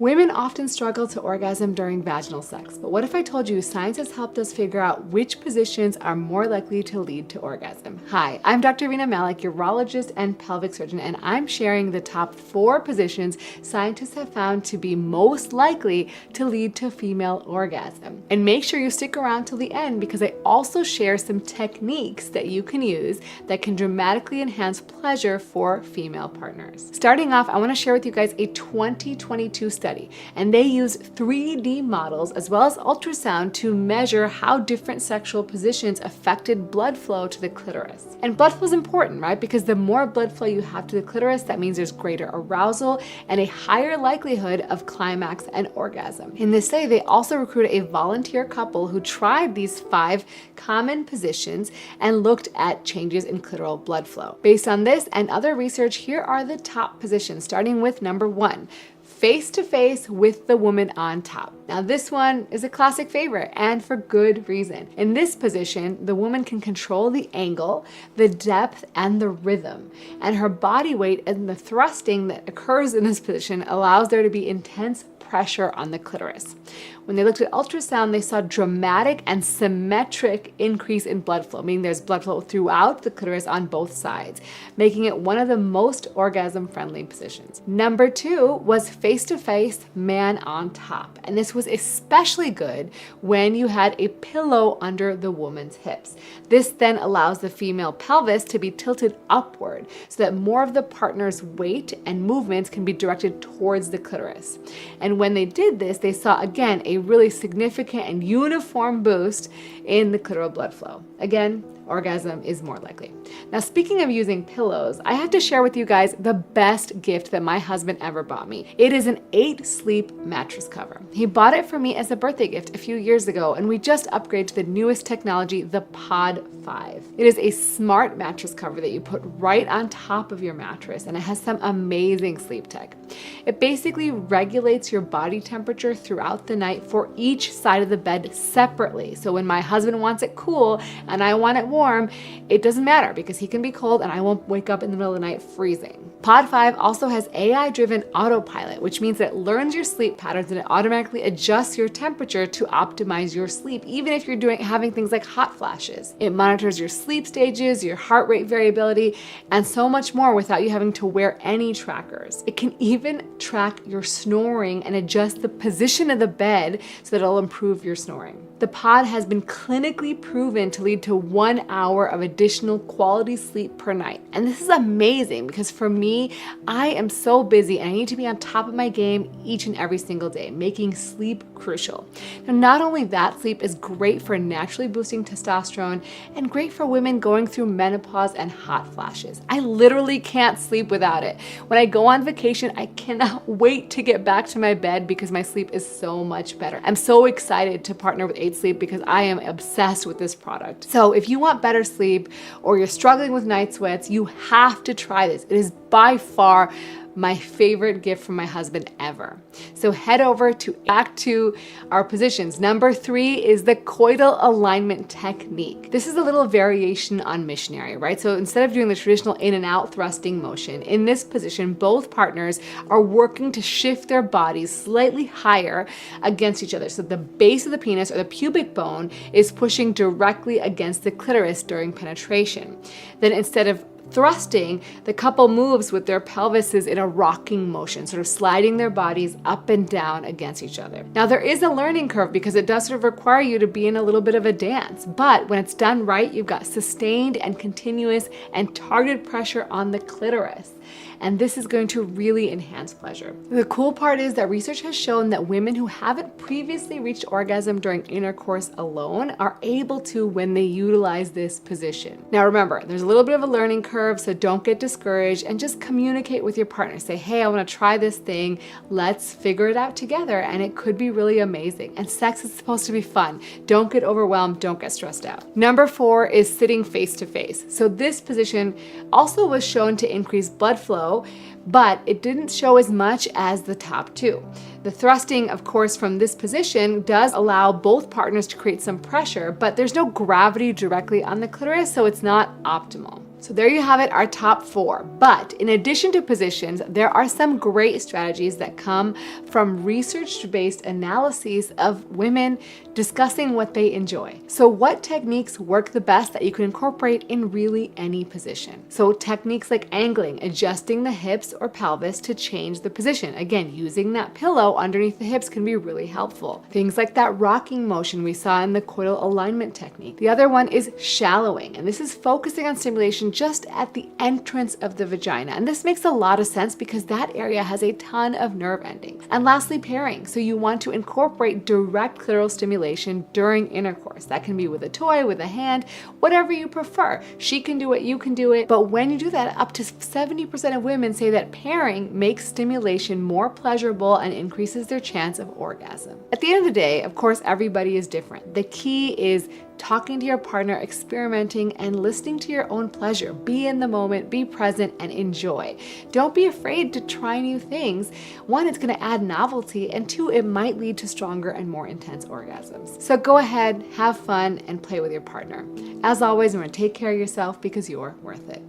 Women often struggle to orgasm during vaginal sex, but what if I told you science has helped us figure out which positions are more likely to lead to orgasm? Hi, I'm Dr. Rena Malik, urologist and pelvic surgeon, and I'm sharing the top 4 positions scientists have found to be most likely to lead to female orgasm. And make sure you stick around till the end because I also share some techniques that you can use that can dramatically enhance pleasure for female partners. Starting off, I want to share with you guys a 2022 study. And they used 3D models as well as ultrasound to measure how different sexual positions affected blood flow to the clitoris. And blood flow is important, right? Because the more blood flow you have to the clitoris, that means there's greater arousal and a higher likelihood of climax and orgasm. In this study, they also recruited a volunteer couple who tried these 5 common positions and looked at changes in clitoral blood flow. Based on this and other research, here are the top positions, starting with number 1. Face to face with the woman on top. Now this one is a classic favorite and for good reason. In this position, the woman can control the angle, the depth, and the rhythm. And her body weight and the thrusting that occurs in this position allows there to be intense pressure on the clitoris. When they looked at ultrasound, they saw dramatic and symmetric increase in blood flow, meaning there's blood flow throughout the clitoris on both sides, making it one of the most orgasm-friendly positions. Number 2 was face-to-face man on top. And this was especially good when you had a pillow under the woman's hips. This then allows the female pelvis to be tilted upward so that more of the partner's weight and movements can be directed towards the clitoris. And when they did this, they saw again a really significant and uniform boost in the clitoral blood flow. Again, orgasm is more likely. Now, speaking of using pillows, I have to share with you guys the best gift that my husband ever bought me. It is an 8-sleep mattress cover. He bought it for me as a birthday gift a few years ago, and we just upgraded to the newest technology, the Pod 5. It is a smart mattress cover that you put right on top of your mattress, and it has some amazing sleep tech. It basically regulates your body temperature throughout the night for each side of the bed separately. So when my husband wants it cool and I want it warm, it doesn't matter because he can be cold and I won't wake up in the middle of the night freezing. Pod 5 also has AI-driven autopilot, which means that it learns your sleep patterns and it automatically adjusts your temperature to optimize your sleep, even if you're having things like hot flashes. It monitors your sleep stages, your heart rate variability, and so much more without you having to wear any trackers. It can even track your snoring and adjust the position of the bed so that it'll improve your snoring. The pod has been clinically proven to lead to 1 hour of additional quality sleep per night. And this is amazing because for me, I am so busy and I need to be on top of my game each and every single day, making sleep crucial. Now, not only that, sleep is great for naturally boosting testosterone and great for women going through menopause and hot flashes. I literally can't sleep without it. When I go on vacation, I cannot wait to get back to my bed because my sleep is so much better. I'm so excited to partner with 8 Sleep because I am obsessed with this product. So if you want better sleep or you're struggling with night sweats, you have to try this. It is by far my favorite gift from my husband ever. So head over to back to our positions. Number 3 is the coital alignment technique. This is a little variation on missionary, right? So instead of doing the traditional in and out thrusting motion, in this position, both partners are working to shift their bodies slightly higher against each other. So the base of the penis or the pubic bone is pushing directly against the clitoris during penetration. Then instead of thrusting, the couple moves with their pelvises in a rocking motion, sort of sliding their bodies up and down against each other. Now, there is a learning curve because it does sort of require you to be in a little bit of a dance, but when it's done right, you've got sustained and continuous and targeted pressure on the clitoris. And this is going to really enhance pleasure. The cool part is that research has shown that women who haven't previously reached orgasm during intercourse alone are able to when they utilize this position. Now remember, there's a little bit of a learning curve, so don't get discouraged and just communicate with your partner. Say, hey, I want to try this thing. Let's figure it out together. And it could be really amazing. And sex is supposed to be fun. Don't get overwhelmed. Don't get stressed out. Number 4 is sitting face to face. So this position also was shown to increase blood flow, but it didn't show as much as the top 2. The thrusting, of course, from this position does allow both partners to create some pressure, but there's no gravity directly on the clitoris, so it's not optimal. So there you have it, our top 4. But in addition to positions, there are some great strategies that come from research-based analyses of women discussing what they enjoy. So what techniques work the best that you can incorporate in really any position? So techniques like angling, adjusting the hips or pelvis to change the position. Again, using that pillow underneath the hips can be really helpful. Things like that rocking motion we saw in the coital alignment technique. The other one is shallowing, and this is focusing on stimulation just at the entrance of the vagina. And this makes a lot of sense because that area has a ton of nerve endings. And lastly, pairing. So you want to incorporate direct clitoral stimulation during intercourse. That can be with a toy, with a hand, whatever you prefer. She can do it, you can do it. But when you do that, up to 70% of women say that pairing makes stimulation more pleasurable and increases their chance of orgasm. At the end of the day, of course, everybody is different. The key is talking to your partner, experimenting, and listening to your own pleasure. Be in the moment, be present, and enjoy. Don't be afraid to try new things. 1, it's going to add novelty, and 2, it might lead to stronger and more intense orgasms. So go ahead, have fun, and play with your partner. As always, remember to take care of yourself because you're worth it.